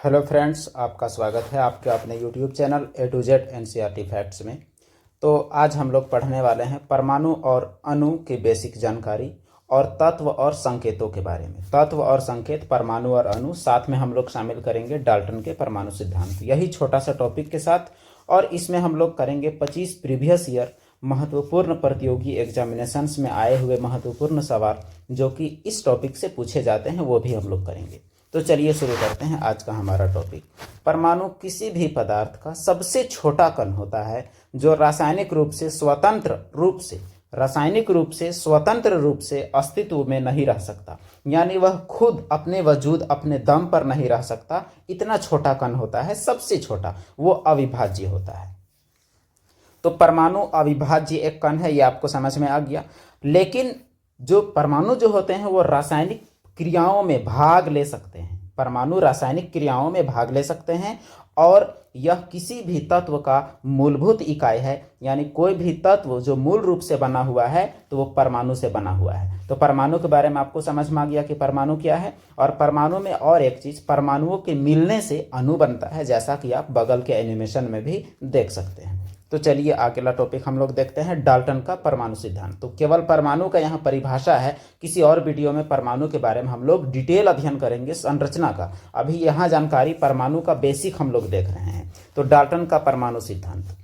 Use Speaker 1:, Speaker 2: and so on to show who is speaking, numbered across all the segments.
Speaker 1: Hello friends, आपका स्वागत है आपके अपने YouTube channel A to Z NCERT facts में। तो आज हम लोग पढ़ने वाले हैं परमाणु और अणु की बेसिक जानकारी और तत्व और संकेतों के बारे में। तत्व और संकेत, परमाणु और अणु, साथ में हम लोग शामिल करेंगे डाल्टन के परमाणु सिद्धांत। यही छोटा सा टॉपिक के साथ, और इसमें हम लोग करेंगे 25 प्रीवियस ईयर महत्वपूर्ण प्रतियोगी एग्जामिनेशंस में आए हुए महत्वपूर्ण सवाल जो कि इस टॉपिक से पूछे जाते हैं, वो भी हम लोग करेंगे। तो चलिए शुरू करते हैं आज का हमारा टॉपिक। परमाणु किसी भी पदार्थ का सबसे छोटा कण होता है जो रासायनिक रूप से स्वतंत्र रूप से अस्तित्व में नहीं रह सकता, यानी वह खुद अपने वजूद अपने दम पर नहीं रह सकता। इतना छोटा कण होता है, सबसे छोटा, वो अविभाज्य होता है। तो परमाणु अविभाज्य एक कण है, ये आपको समझ में आ गया। लेकिन जो परमाणु जो होते हैं वो रासायनिक क्रियाओं में भाग ले सकते हैं। परमाणु रासायनिक क्रियाओं में भाग ले सकते हैं और यह किसी भी तत्व का मूलभूत इकाई है, यानी कोई भी तत्व जो मूल रूप से बना हुआ है तो वो परमाणु से बना हुआ है। तो परमाणु के बारे में आपको समझ में आ गया कि परमाणु क्या है। और परमाणु में और एक चीज, परमाणुओं के मिलने से अणु बनता है, जैसा कि आप बगल के एनिमेशन में भी देख सकते हैं। तो चलिए अगला टॉपिक हम लोग देखते हैं, डाल्टन का परमाणु सिद्धांत। तो केवल परमाणु का यहाँ परिभाषा है, किसी और वीडियो में परमाणु के बारे में हम लोग डिटेल अध्ययन करेंगे संरचना का। अभी यहाँ जानकारी परमाणु का बेसिक हम लोग देख रहे हैं। तो डाल्टन का परमाणु सिद्धांत।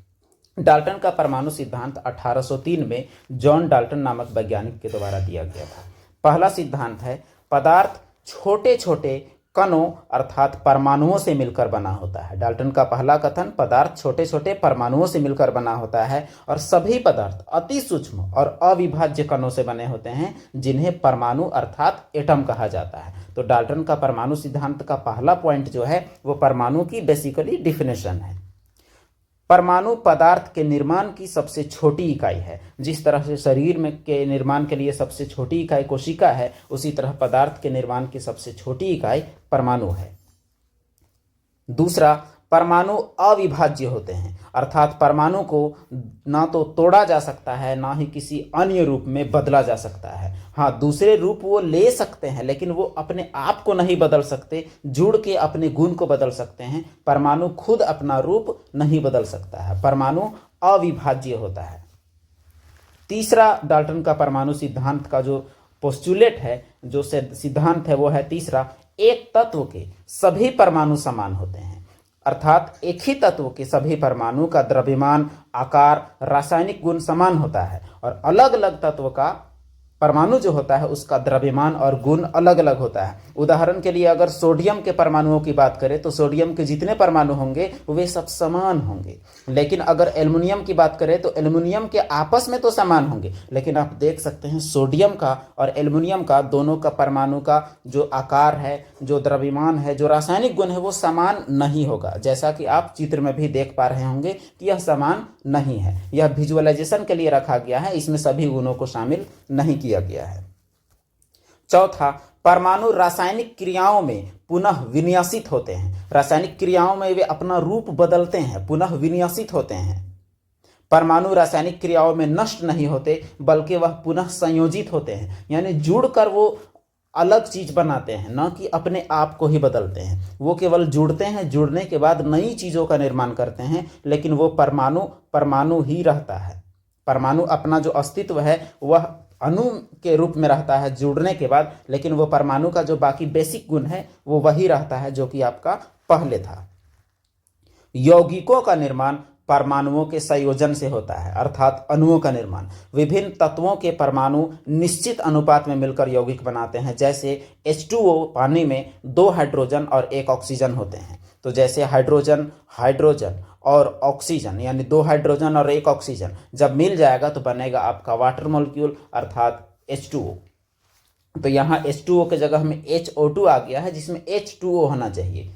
Speaker 1: डाल्टन का परमाणु सिद्धांत 1803 में जॉन डाल्टन नामक वैज्ञानिक के द्वारा दिया गया था। पहला सिद्धांत है, पदार्थ छोटे छोटे कणों अर्थात परमाणुओं से मिलकर बना होता है। डाल्टन का पहला कथन, पदार्थ छोटे छोटे परमाणुओं से मिलकर बना होता है और सभी पदार्थ अति सूक्ष्म और अविभाज्य कणों से बने होते हैं, जिन्हें परमाणु अर्थात एटम कहा जाता है। तो डाल्टन का परमाणु सिद्धांत का पहला पॉइंट जो है वो परमाणु की बेसिकली डिफिनेशन है। परमाणु पदार्थ के निर्माण की सबसे छोटी इकाई है। जिस तरह से शरीर में के निर्माण के लिए सबसे छोटी इकाई कोशिका है, उसी तरह पदार्थ के निर्माण की सबसे छोटी इकाई परमाणु है। दूसरा, परमाणु अविभाज्य होते हैं, अर्थात परमाणु को ना तो तोड़ा जा सकता है, ना ही किसी अन्य रूप में बदला जा सकता है। हाँ, दूसरे रूप वो ले सकते हैं, लेकिन वो अपने आप को नहीं बदल सकते, जुड़ के अपने गुण को बदल सकते हैं। परमाणु खुद अपना रूप नहीं बदल सकता है, परमाणु अविभाज्य होता है। तीसरा, डाल्टन का परमाणु सिद्धांत का जो पोस्टुलेट है, जो सिद्धांत है, वो है तीसरा, एक तत्व के सभी परमाणु समान होते हैं, अर्थात एक ही तत्व के सभी परमाणु का द्रव्यमान, आकार, रासायनिक गुण समान होता है और अलग अलग तत्व का परमाणु जो होता है उसका द्रव्यमान और गुण अलग अलग होता है। उदाहरण के लिए अगर सोडियम के परमाणुओं की बात करें तो सोडियम के जितने परमाणु होंगे वे सब समान होंगे। लेकिन अगर एल्युमिनियम की बात करें तो एल्युमिनियम के आपस में तो समान होंगे, लेकिन आप देख सकते हैं सोडियम का और एल्युमिनियम का, दोनों का परमाणु का जो आकार है, जो द्रव्यमान है, जो रासायनिक गुण है, वो समान नहीं होगा। जैसा कि आप चित्र में भी देख पा रहे होंगे कि यह समान नहीं है। यह विजुअलाइजेशन के लिए रखा गया है, इसमें सभी गुणों को शामिल नहीं किया गया है। चौथा, परमाणु रासायनिक क्रियाओं में पुनः विन्यासित होते हैं। रासायनिक क्रियाओं में वे अपना रूप बदलते हैं, पुनः विन्यासित होते हैं। परमाणु रासायनिक क्रियाओं में नष्ट नहीं होते, बल्कि वह पुनः संयोजित होते हैं, यानी जुड़कर वो अलग चीज बनाते हैं, न कि अपने आप को ही बदलते हैं। वो केवल जुड़ते हैं, जुड़ने के बाद नई चीजों का निर्माण करते हैं, लेकिन वो परमाणु ही रहता है। परमाणु अपना जो अस्तित्व है वह अणु के रूप में रहता है जुड़ने के बाद, लेकिन वो परमाणु का जो बाकी बेसिक गुण है वो वही रहता है जो कि आपका पहले था। यौगिकों का निर्माण परमाणुओं के संयोजन से होता है, अर्थात अणुओं का निर्माण। विभिन्न तत्वों के परमाणु निश्चित अनुपात में मिलकर यौगिक बनाते हैं। जैसे H2O, पानी में 2 हाइड्रोजन और 1 ऑक्सीजन होते हैं। तो जैसे हाइड्रोजन और ऑक्सीजन, यानी 2 हाइड्रोजन और 1 ऑक्सीजन जब मिल जाएगा तो बनेगा आपका वाटर मॉलिक्यूल, अर्थात H2O। तो यहाँ H2O के जगह में HO2 आ गया है, जिसमें H2O होना चाहिए।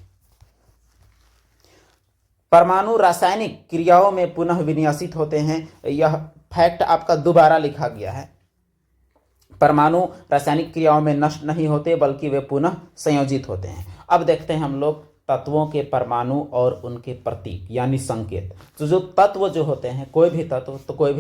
Speaker 1: परमाणु रासायनिक क्रियाओं में पुनः विन्यासित होते हैं, यह फैक्ट आपका दोबारा लिखा गया है। परमाणु रासायनिक क्रियाओं में नष्ट नहीं होते, बल्कि वे पुनः संयोजित होते हैं। अब देखते हैं हम लोग तत्वों के परमाणु और उनके प्रतीक यानी संकेत। तो जो तत्व जो होते हैं, कोई भी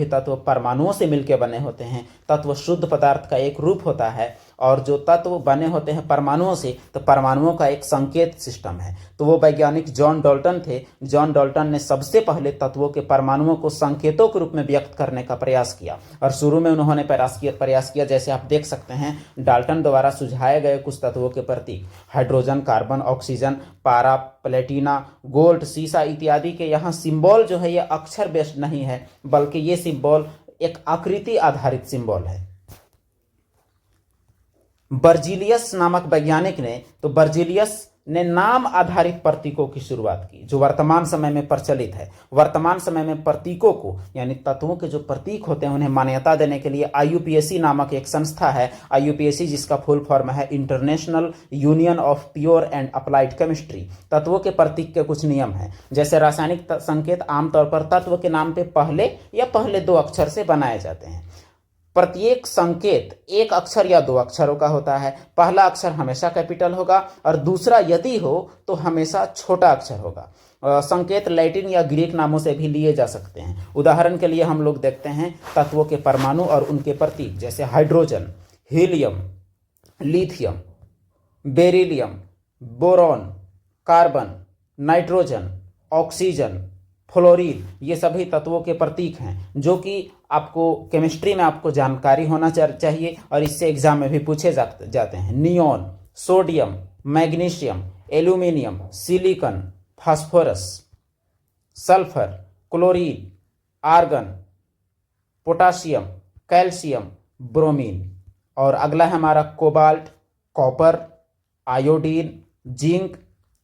Speaker 1: तत्व परमाणुओं से मिलकर बने होते हैं। तत्व शुद्ध पदार्थ का एक रूप होता है और जो तत्व बने होते हैं परमाणुओं से, तो परमाणुओं का एक संकेत सिस्टम है। तो वो वैज्ञानिक जॉन डाल्टन थे। जॉन डाल्टन ने सबसे पहले तत्वों के परमाणुओं को संकेतों के रूप में व्यक्त करने का प्रयास किया, और शुरू में उन्होंने प्रयास किया जैसे आप देख सकते हैं डाल्टन द्वारा सुझाए गए कुछ तत्वों के प्रतीक, हाइड्रोजन, कार्बन, ऑक्सीजन, पारा, प्लेटिना, गोल्ड, सीसा इत्यादि के यहाँ सिंबल जो है ये अक्षर बेस्ड नहीं है, बल्कि ये सिंबल एक आकृति आधारित सिंबल है। बर्जीलियस नामक वैज्ञानिक ने, तो बर्जीलियस ने नाम आधारित प्रतीकों की शुरुआत की, जो वर्तमान समय में प्रचलित है। वर्तमान समय में प्रतीकों को, यानी तत्वों के जो प्रतीक होते हैं उन्हें मान्यता देने के लिए IUPAC नामक एक संस्था है। IUPAC जिसका फुल फॉर्म है international union of pure and applied chemistry. तत्वों के प्रतीक के कुछ नियम हैं, जैसे रासायनिक संकेत आमतौर पर तत्व के नाम पे पहले या पहले 2 अक्षर से बनाए जाते हैं। प्रत्येक संकेत 1 अक्षर या 2 अक्षरों का होता है। पहला अक्षर हमेशा कैपिटल होगा और दूसरा यदि हो तो हमेशा छोटा अक्षर होगा। संकेत लैटिन या ग्रीक नामों से भी लिए जा सकते हैं। उदाहरण के लिए हम लोग देखते हैं तत्वों के परमाणु और उनके प्रतीक, जैसे hydrogen, helium, lithium, beryllium, boron, carbon, nitrogen, oxygen, fluorine, ये सभी तत्वों के प्रतीक हैं, जो कि आपको केमिस्ट्री में आपको जानकारी होना चाहिए और इससे एग्जाम में भी पूछे जाते हैं। Neon, sodium, magnesium, aluminium, silicon, phosphorus, sulphur, chlorine, argon, potassium, calcium, bromine. और अगला है हमारा cobalt, copper, iodine, zinc,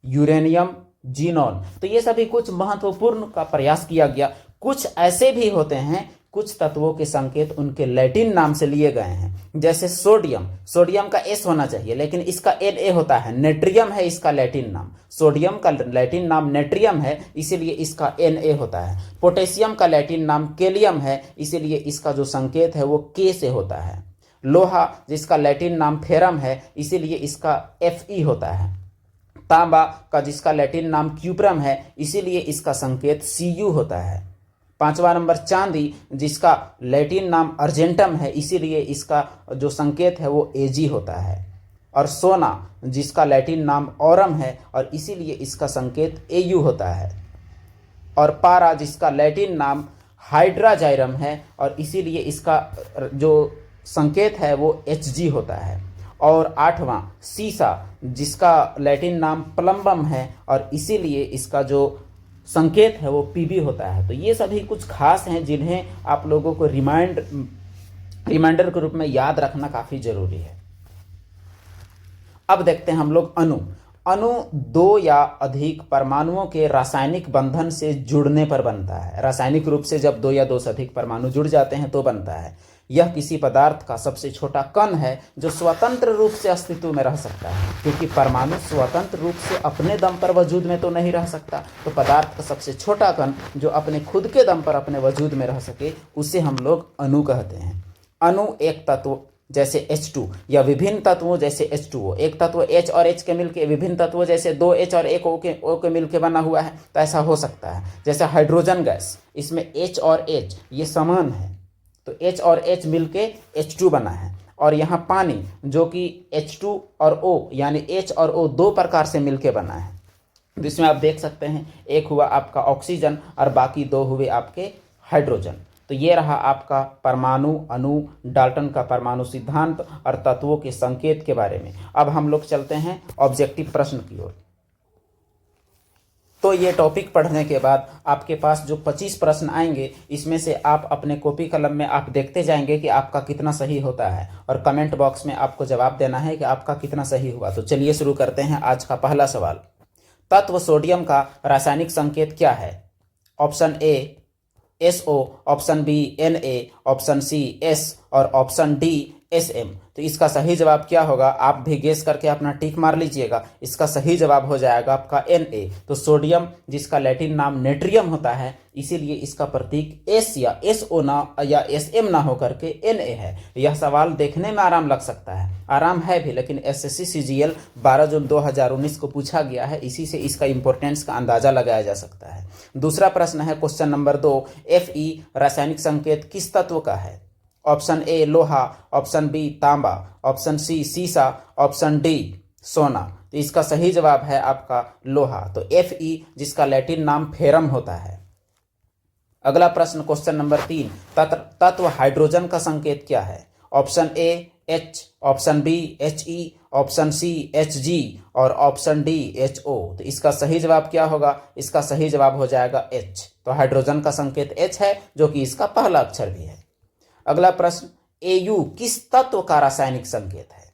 Speaker 1: uranium, xenon. तो ये सभी कुछ महत्वपूर्ण का प्रयास किया गया। कुछ ऐसे भी होते हैं, कुछ तत्वों के संकेत उनके लैटिन नाम से लिए गए हैं, जैसे सोडियम, सोडियम का S होना चाहिए लेकिन इसका Na होता है। नेट्रियम है इसका लैटिन नाम, सोडियम का लैटिन नाम नेट्रियम है, इसीलिए इसका Na होता है। पोटेशियम का लैटिन नाम केलियम है, इसीलिए इसका जो संकेत है वो K से होता है। लोहा जिसका लैटिन नाम फेरम है, इसीलिए इसका Fe होता है। तांबा का जिसका लैटिन नाम क्यूप्रम है, इसीलिए इसका संकेत Cu होता है। 5वां नंबर चांदी, जिसका लैटिन नाम अर्जेंटम है, इसीलिए इसका जो संकेत है वो Ag होता है। और सोना जिसका लैटिन नाम ऑरम है और इसीलिए इसका संकेत Au होता है। और पारा जिसका लैटिन नाम हाइड्राजाइरम है और इसीलिए इसका जो संकेत है वो Hg होता है। और 8वां सीसा जिसका लैटिन नाम प्लम्बम है और इसीलिए इसका जो संकेत है वो Pb होता है। तो ये सभी कुछ खास हैं जिन्हें आप लोगों को रिमाइंडर के रूप में याद रखना काफ़ी जरूरी है। अब देखते हैं हम लोग अणु। अणु 2 या अधिक परमाणुओं के रासायनिक बंधन से जुड़ने पर बनता है। रासायनिक रूप से जब 2 या 2 से अधिक परमाणु जुड़ जाते हैं तो बनता है। यह किसी पदार्थ का सबसे छोटा कण है जो स्वतंत्र रूप से अस्तित्व में रह सकता है, क्योंकि परमाणु स्वतंत्र रूप से अपने दम पर वजूद में तो नहीं रह सकता। तो पदार्थ का सबसे छोटा कण जो अपने खुद के दम पर अपने वजूद में रह सके उसे हम लोग अणु कहते हैं। अणु एक तत्व जैसे H2 या विभिन्न तत्वों जैसे H2O, एक तत्व H और H के मिलके विभिन्न तत्वों जैसे 2 H और 1 O के मिलके बना हुआ है, तो ऐसा हो सकता है। जैसे हाइड्रोजन गैस, इसमें H और H ये समान है, तो H और H मिलके H2 बना है। और यहाँ पानी जो कि H2 और O यानी H और O 2 प्रकार से मिलके बना है, तो इसमें आप देख सकते हैं एक हुआ आपका ऑक्सीजन और बाकी 2 हुए आपके हाइड्रोजन। तो ये रहा आपका परमाणु, अणु, डाल्टन का परमाणु सिद्धांत और तत्वों के संकेत के बारे में। अब हम लोग चलते हैं ऑब्जेक्टिव प्रश्न की ओर। तो ये टॉपिक पढ़ने के बाद आपके पास जो 25 प्रश्न आएंगे, इसमें से आप अपने कॉपी कलम में आप देखते जाएंगे कि आपका कितना सही होता है और कमेंट बॉक्स में आपको जवाब देना है कि आपका कितना सही हुआ। तो चलिए शुरू करते हैं आज का पहला सवाल। तत्व सोडियम का रासायनिक संकेत क्या है? Option A SO, option B Na, option C S और ऑप्शन डी SM। तो इसका सही जवाब क्या होगा? आप भी गेस करके अपना टिक मार लीजिएगा। इसका सही जवाब हो जाएगा आपका Na। तो सोडियम जिसका लैटिन नाम नेट्रियम होता है, इसीलिए इसका प्रतीक S या SO ना या SM ना होकर के Na है। यह सवाल देखने में आराम लग सकता है, आराम है भी, लेकिन SSC CGL 12 जून 2019 को पूछा गया है, इसी से इसका इंपॉर्टेंस का अंदाजा लगाया जा सकता है। दूसरा प्रश्न है क्वेश्चन नंबर 2, Fe रासायनिक संकेत किस तत्व का है? ऑप्शन ए लोहा, ऑप्शन बी तांबा, ऑप्शन सी सीसा, ऑप्शन डी सोना। तो इसका सही जवाब है आपका लोहा। तो Fe जिसका लैटिन नाम फेरम होता है। अगला प्रश्न क्वेश्चन नंबर 3, तत्व हाइड्रोजन का संकेत क्या है? Option A H, option B He, option C Hg और ऑप्शन डी HO। तो इसका सही जवाब क्या होगा? इसका सही जवाब हो जाएगा H। तो हाइड्रोजन का संकेत H है, जो कि इसका पहला अक्षर भी है। अगला प्रश्न, Au किस तत्व का रासायनिक संकेत है?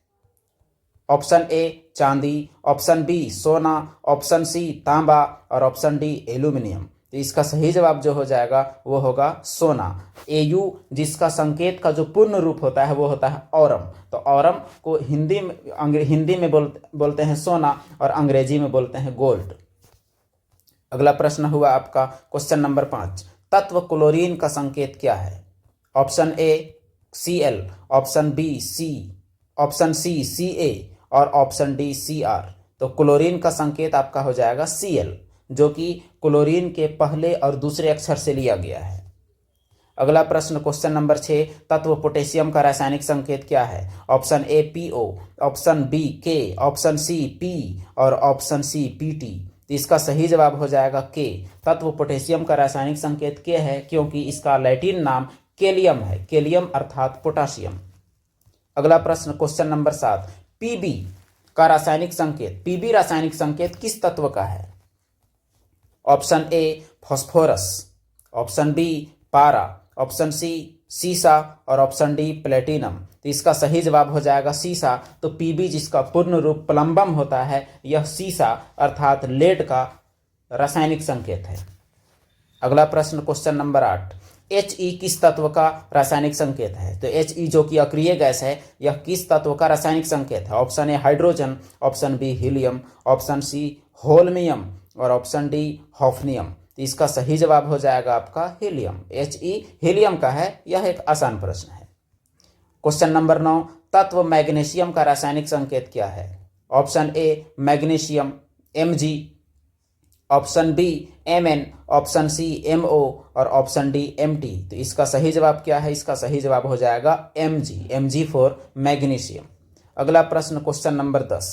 Speaker 1: ऑप्शन ए चांदी, ऑप्शन बी सोना, ऑप्शन सी तांबा और ऑप्शन डी एल्यूमिनियम। तो इसका सही जवाब जो हो जाएगा वो होगा सोना। Au जिसका संकेत का जो पूर्ण रूप होता है वो होता है औरम। तो औरम को हिंदी में बोलते हैं सोना और अंग्रेजी में बोलते हैं गोल्ड। अगला प्रश्न हुआ आपका क्वेश्चन नंबर 5, तत्व क्लोरीन का संकेत क्या है? Option A Cl, option B C, option C Ca और ऑप्शन डी Cr। तो क्लोरीन का संकेत आपका हो जाएगा Cl, जो कि क्लोरीन के पहले और दूसरे अक्षर से लिया गया है। अगला प्रश्न क्वेश्चन नंबर 6, तत्व पोटेशियम का रासायनिक संकेत क्या है? Option A PO, option B K, option C P और ऑप्शन सी Pt। तो इसका सही जवाब हो जाएगा K। तत्व पोटेशियम का रासायनिक संकेत K है, क्योंकि इसका लैटिन नाम केलियम है, केलियम अर्थात पोटासियम। अगला प्रश्न क्वेश्चन नंबर 7, Pb का रासायनिक संकेत, Pb रासायनिक संकेत किस तत्व का है? Option A phosphorus, option B पारा, ऑप्शन सी सीसा और ऑप्शन डी प्लेटिनम। तो इसका सही जवाब हो जाएगा सीसा। तो Pb जिसका पूर्ण रूप प्लम्बम होता है, यह सीसा अर्थात लेड का रासायनिक संकेत है। अगला प्रश्न क्वेश्चन नंबर 8, He किस तत्व का रासायनिक संकेत है? तो He जो कि अक्रिय गैस है, यह किस तत्व का रासायनिक संकेत है? Option A hydrogen, option B helium, option C holmium और ऑप्शन डी हॉफनियम। तो इसका सही जवाब हो जाएगा आपका हीलियम। He हीलियम का है। यह एक आसान प्रश्न है। क्वेश्चन नंबर 9, तत्व मैग्नीशियम का रासायनिक संकेत क्या है? Option A magnesium Mg, option B Mn, option C MO और ऑप्शन डी Mt। तो इसका सही जवाब क्या है? इसका सही जवाब हो जाएगा Mg फॉर मैग्नीशियम। अगला प्रश्न क्वेश्चन नंबर 10,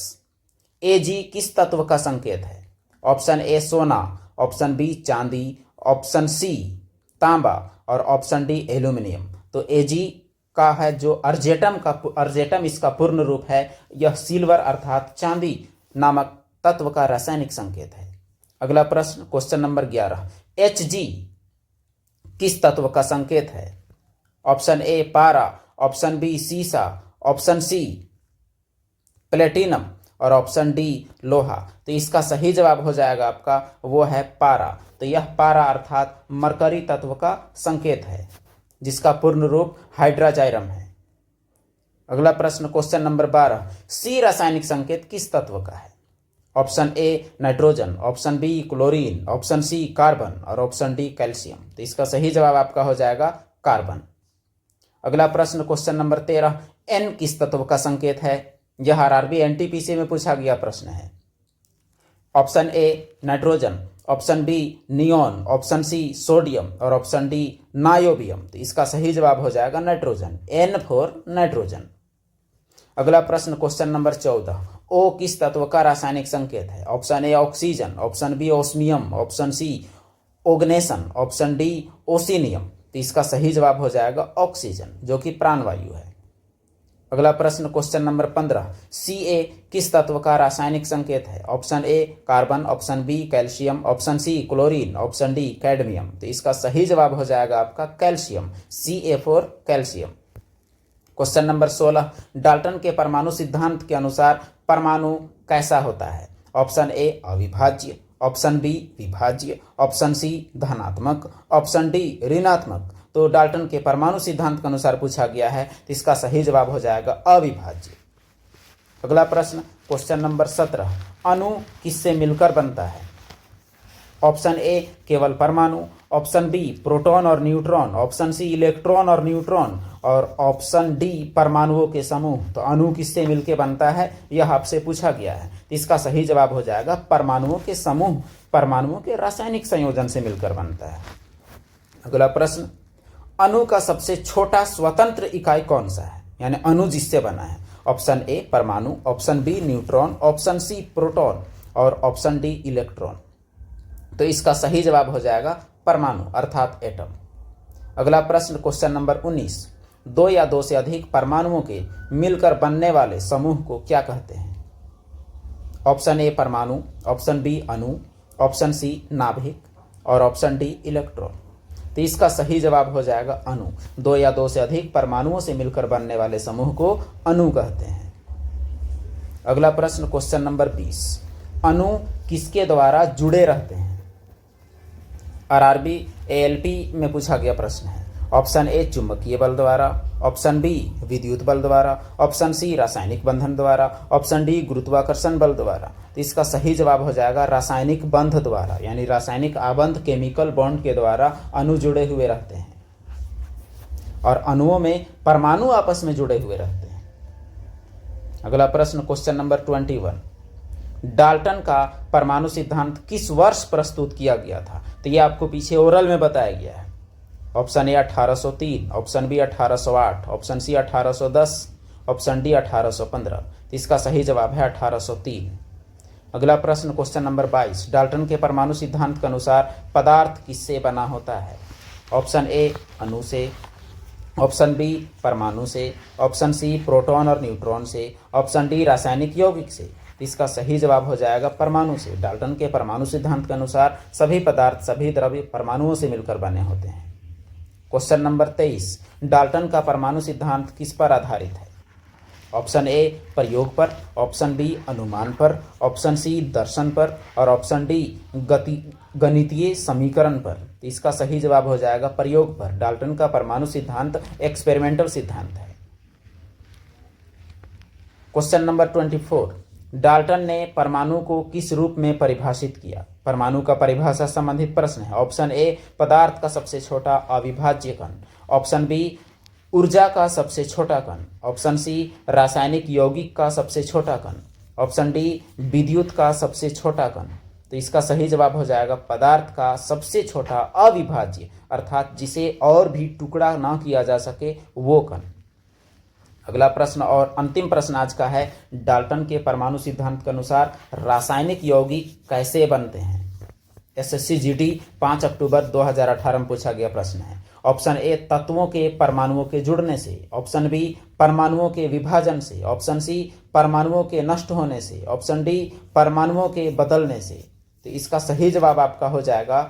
Speaker 1: Ag किस तत्व का संकेत है? ऑप्शन ए सोना, ऑप्शन बी चांदी, ऑप्शन सी तांबा और ऑप्शन डी एल्यूमिनियम। तो Ag का है जो अर्जेटम इसका पूर्ण रूप है, यह सिल्वर अर्थात चांदी नामक तत्व का रासायनिक संकेत है। अगला प्रश्न क्वेश्चन नंबर 11, Hg किस तत्व का संकेत है? ऑप्शन ए पारा, ऑप्शन बी सीसा, ऑप्शन सी प्लेटिनम और ऑप्शन डी लोहा। तो इसका सही जवाब हो जाएगा आपका वो है पारा। तो यह पारा अर्थात मरकरी तत्व का संकेत है, जिसका पूर्ण रूप हाइड्राजाइरम है। अगला प्रश्न क्वेश्चन नंबर 12, सी रासायनिक संकेत किस तत्व का है? Option A nitrogen, option B chlorine, option C carbon और ऑप्शन डी कैल्शियम। तो इसका सही जवाब आपका हो जाएगा कार्बन। अगला प्रश्न क्वेश्चन नंबर 13, एन किस तत्व का संकेत है? यह आरआरबी एनटीपीसी में पूछा गया प्रश्न है। Option A nitrogen, option B neon, option C sodium और ऑप्शन डी नायोबियम। तो इसका सही जवाब हो जाएगा नाइट्रोजन, एन फॉर नाइट्रोजन। अगला प्रश्न क्वेश्चन नंबर 14, ओ किस तत्व का रासायनिक संकेत है? Option A oxygen, option B osmium, option C oganesson, option D ओसिनियम। तो इसका सही जवाब हो जाएगा ऑक्सीजन, जो कि प्राणवायु है। अगला प्रश्न क्वेश्चन नंबर 15, Ca किस तत्व का रासायनिक संकेत है? Option A carbon, option B calcium, option C chlorine, option D cadmium. तो इसका सही जवाब हो जाएगा आपका calcium, Ca for calcium. Question number 16, Dalton के परमाणु सिद्धांत के अनुसार परमाणु कैसा होता है? ऑप्शन ए अविभाज्य, ऑप्शन बी विभाज्य, ऑप्शन सी धनात्मक, ऑप्शन डी ऋणात्मक। तो डाल्टन के परमाणु सिद्धांत के अनुसार पूछा गया है, तो इसका सही जवाब हो जाएगा अविभाज्य। अगला प्रश्न क्वेश्चन नंबर 17, अणु किससे मिलकर बनता है? ऑप्शन ए केवल परमाणु, ऑप्शन बी प्रोटॉन और न्यूट्रॉन, ऑप्शन सी इलेक्ट्रॉन और न्यूट्रॉन और ऑप्शन डी परमाणुओं के समूह। तो अणु किससे मिलकर बनता है, यह आपसे पूछा गया है। तो इसका सही जवाब हो जाएगा परमाणुओं के समूह, परमाणुओं के रासायनिक संयोजन से मिलकर बनता है। अगला प्रश्न, अणु का सबसे छोटा स्वतंत्र इकाई कौन सा है, यानी अणु जिससे बना है? ऑप्शन ए परमाणु, option B neutron, option C proton और ऑप्शन डी इलेक्ट्रॉन। तो इसका सही जवाब हो जाएगा परमाणु अर्थात एटम। अगला प्रश्न क्वेश्चन नंबर 19, दो या दो से अधिक परमाणुओं के मिलकर बनने वाले समूह को क्या कहते हैं? ऑप्शन ए परमाणु, ऑप्शन बी अणु, ऑप्शन सी नाभिक और ऑप्शन डी इलेक्ट्रॉन। तो इसका सही जवाब हो जाएगा अणु। दो या दो से अधिक परमाणुओं से मिलकर बनने वाले समूह को अणु कहते हैं। अगला प्रश्न क्वेश्चन नंबर 20, अणु किसके द्वारा जुड़े रहते हैं? आरआरबी एएलपी में पूछा गया प्रश्न है। ऑप्शन ए चुंबकीय बल द्वारा, ऑप्शन बी विद्युत बल द्वारा, ऑप्शन सी रासायनिक बंधन द्वारा, ऑप्शन डी गुरुत्वाकर्षण बल द्वारा। तो इसका सही जवाब हो जाएगा रासायनिक बंध द्वारा, यानी रासायनिक आबंध केमिकल बॉन्ड के द्वारा अणु जुड़े हुए रहते हैं और अणुओं में परमाणु आपस में जुड़े हुए रहते हैं। अगला प्रश्न क्वेश्चन नंबर 21, डाल्टन का परमाणु सिद्धांत किस वर्ष प्रस्तुत किया गया था? तो ये आपको पीछे ओरल में बताया गया है। Option A 1803, option B 1808, option C 1810, option D 1815। तो इसका सही जवाब है 1803। अगला प्रश्न क्वेश्चन नंबर 22, डाल्टन के परमाणु सिद्धांत के अनुसार पदार्थ किससे बना होता है? ऑप्शन ए अणु से, ऑप्शन बी परमाणु से, ऑप्शन सी प्रोटॉन और न्यूट्रॉन से, ऑप्शन डी रासायनिक यौगिक से। इसका सही जवाब हो जाएगा परमाणु से। डाल्टन के परमाणु सिद्धांत के अनुसार सभी पदार्थ, सभी द्रव्य परमाणुओं से मिलकर बने होते हैं। क्वेश्चन नंबर 23, डाल्टन का परमाणु सिद्धांत किस पर आधारित है? ऑप्शन ए प्रयोग पर, ऑप्शन बी अनुमान पर, ऑप्शन सी दर्शन पर और ऑप्शन डी गणितीय समीकरण पर। तो इसका सही जवाब हो जाएगा प्रयोग पर। डाल्टन का परमाणु सिद्धांत एक्सपेरिमेंटल सिद्धांत है। क्वेश्चन नंबर 24, डाल्टन ने परमाणु को किस रूप में परिभाषित किया? परमाणु का परिभाषा संबंधित प्रश्न है। ऑप्शन ए पदार्थ का सबसे छोटा अविभाज्य कण, ऑप्शन बी ऊर्जा का सबसे छोटा कण, ऑप्शन सी रासायनिक यौगिक का सबसे छोटा कण, ऑप्शन डी विद्युत का सबसे छोटा कण। तो इसका सही जवाब हो जाएगा पदार्थ का सबसे छोटा अविभाज्य, अर्थात जिसे और भी टुकड़ा ना किया जा सके वो कण। अगला प्रश्न और अंतिम प्रश्न आज का है, डाल्टन के परमाणु सिद्धांत के अनुसार रासायनिक यौगिक कैसे बनते हैं? एसएससी जीडी 5 अक्टूबर 2018 में पूछा गया प्रश्न है। ऑप्शन ए तत्वों के परमाणुओं के जुड़ने से, ऑप्शन बी परमाणुओं के विभाजन से, ऑप्शन सी परमाणुओं के नष्ट होने से, ऑप्शन डी परमाणुओं के बदलने से। तो इसका सही जवाब आपका हो जाएगा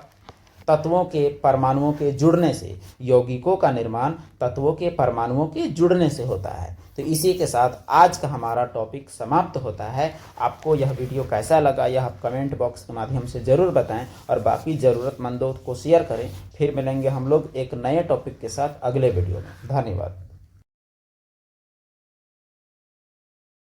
Speaker 1: तत्वों के परमाणुओं के जुड़ने से। यौगिकों का निर्माण तत्वों के परमाणुओं के जुड़ने से होता है। तो इसी के साथ आज का हमारा टॉपिक समाप्त होता है। आपको यह वीडियो कैसा लगा यह आप कमेंट बॉक्स के माध्यम से ज़रूर बताएं और बाकी ज़रूरतमंदों को शेयर करें। फिर मिलेंगे हम लोग एक नए टॉपिक के साथ अगले वीडियो में। धन्यवाद।